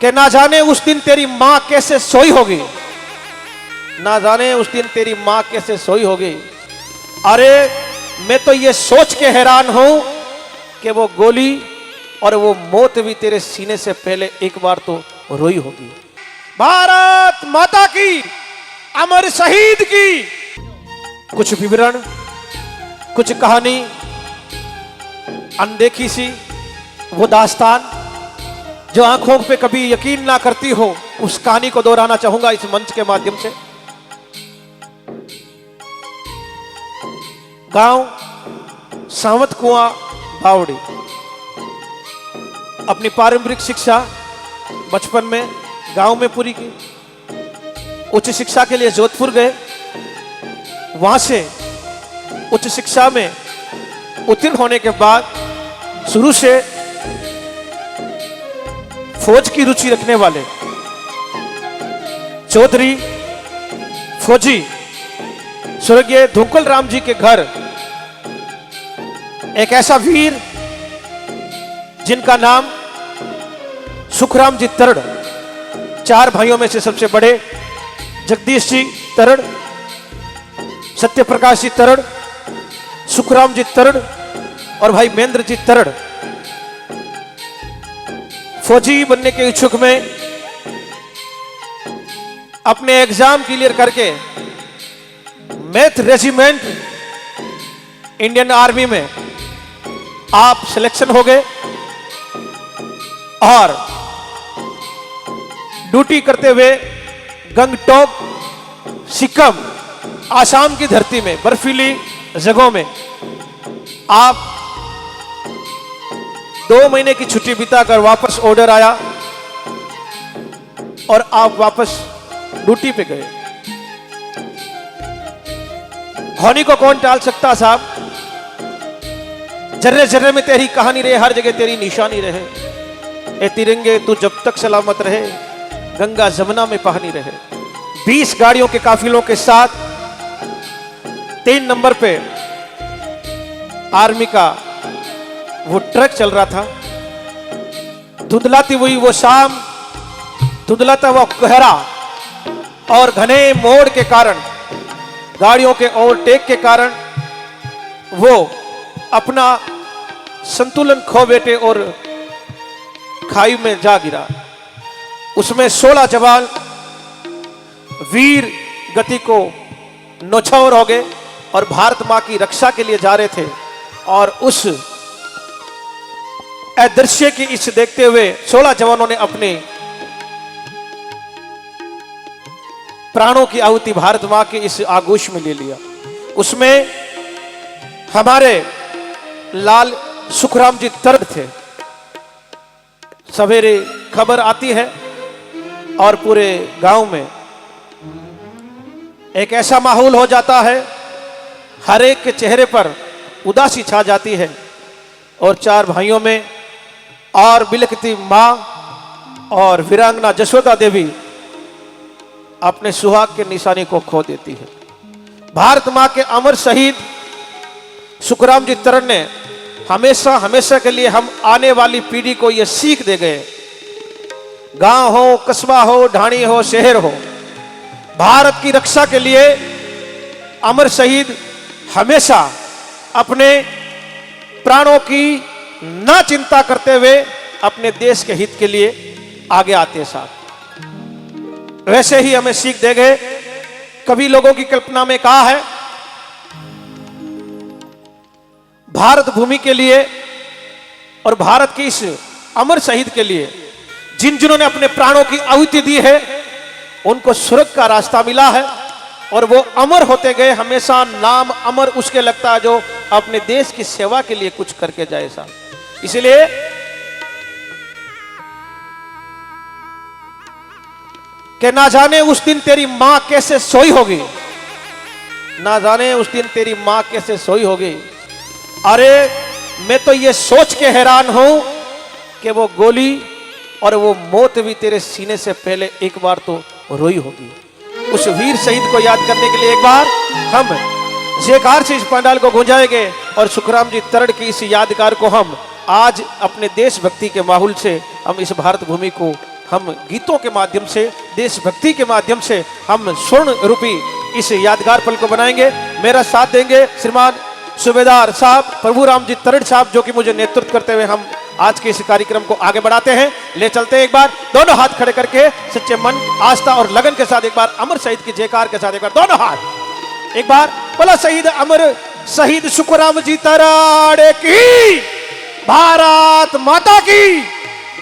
कि ना जाने उस दिन तेरी मां कैसे सोई होगी, ना जाने उस दिन तेरी मां कैसे सोई होगी। अरे मैं तो ये सोच के हैरान हूं कि वो गोली और वो मौत भी तेरे सीने से पहले एक बार तो रोई होगी। भारत माता की, अमर शहीद की कुछ विवरण, कुछ कहानी, अनदेखी सी वो दास्तान जो आंखों पे कभी यकीन ना करती हो, उस कहानी को दोहराना चाहूंगा इस मंच के माध्यम से। गांव सावत कुआं बावड़ी। अपनी पारंपरिक शिक्षा बचपन में गांव में पूरी की। उच्च शिक्षा के लिए जोधपुर गए। वहां से उच्च शिक्षा में उत्तीर्ण होने के बाद शुरू से फौज की रुचि रखने वाले चौधरी फौजी स्वर्गीय धुंकल राम जी के घर एक ऐसा वीर जिनका नाम सुखराम जी तरड़, चार भाइयों में से सबसे बड़े जगदीश जी तरड़, सत्यप्रकाश जी तरड़, सुखराम जी तरड़ और भाई महेंद्र जी तरड़ फौजी बनने के इच्छुक में अपने एग्जाम क्लियर करके मैथ रेजिमेंट इंडियन आर्मी में आप सिलेक्शन हो गए और ड्यूटी करते हुए गंगटोक सिक्किम आसाम की धरती में बर्फीली जगहों में आप 2 महीने की छुट्टी बिताकर वापस ऑर्डर आया और आप वापस ड्यूटी पे गए। होनी को कौन टाल सकता साहब। जर्रे जर्रे में तेरी कहानी रहे, हर जगह तेरी निशानी रहे। ए तिरंगे तू जब तक सलामत रहे, गंगा जमुना में पानी रहे। 20 गाड़ियों के काफिलों के साथ 3 नंबर पे आर्मी का वो ट्रक चल रहा था। धुंधलाती हुई वो शाम, धुंधलाता हुआ कोहरा और घने मोड़ के कारण, गाड़ियों के ओवरटेक के कारण वो अपना संतुलन खो बैठे और खाई में जा गिरा। उसमें 16 जवान वीर गति को नौछावर हो गए और भारत मां की रक्षा के लिए जा रहे थे। और उस दृश्य की इस देखते हुए 16 जवानों ने अपने प्राणों की आहुति भारत मां के इस आगोश में ले लिया। उसमें हमारे लाल सुखराम जी तरड़ थे। सवेरे खबर आती है और पूरे गांव में एक ऐसा माहौल हो जाता है, हर एक के चेहरे पर उदासी छा जाती है और 4 भाइयों में और बिलखती मां और वीरांगना जशोदा देवी अपने सुहाग के निशाने को खो देती है। भारत मां के अमर शहीद सुखराम जी तरड़ ने हमेशा हमेशा के लिए हम आने वाली पीढ़ी को यह सीख दे गए, गांव हो, कस्बा हो, ढाणी हो, शहर हो, भारत की रक्षा के लिए अमर शहीद हमेशा अपने प्राणों की ना चिंता करते हुए अपने देश के हित के लिए आगे आते साहब। वैसे ही हमें सीख दे गए। कभी लोगों की कल्पना में कहा है भारत भूमि के लिए और भारत की इस अमर शहीद के लिए जिन्होंने अपने प्राणों की आहुति दी है, उनको स्वर्ग का रास्ता मिला है और वो अमर होते गए। हमेशा नाम अमर उसके लगता है जो अपने देश की सेवा के लिए कुछ करके जाए साहब। इसलिए कि ना जाने उस दिन तेरी मां कैसे सोई होगी, ना जाने उस दिन तेरी मां कैसे सोई होगी। अरे मैं तो ये सोच के हैरान हूं कि वो गोली और वो मौत भी तेरे सीने से पहले एक बार तो रोई होगी। उस वीर शहीद को याद करने के लिए एक बार हम जयकार से इस पंडाल को गूंजाएंगे और सुखराम जी तरड़ की इस यादगार को हम आज अपने देशभक्ति के माहौल से हम इस भारत भूमि को हम गीतों के माध्यम से, देशभक्ति के माध्यम से हम स्वर्ण रूपी इस यादगार पल को बनाएंगे। मेरा साथ देंगे श्रीमान सूबेदार साहब प्रभुराम जी तरड़ साहब, जो कि मुझे नेतृत्व करते हुए हम आज के इस कार्यक्रम को आगे बढ़ाते हैं। ले चलते हैं एक बार दोनों हाथ खड़े करके सच्चे मन, आस्था और लगन के साथ एक बार अमर शहीद की जयकार के साथ एक बार दोनों हाथ एक बार बोला शहीद अमर शहीद सुखराम जी तराड़े की, भारत माता की।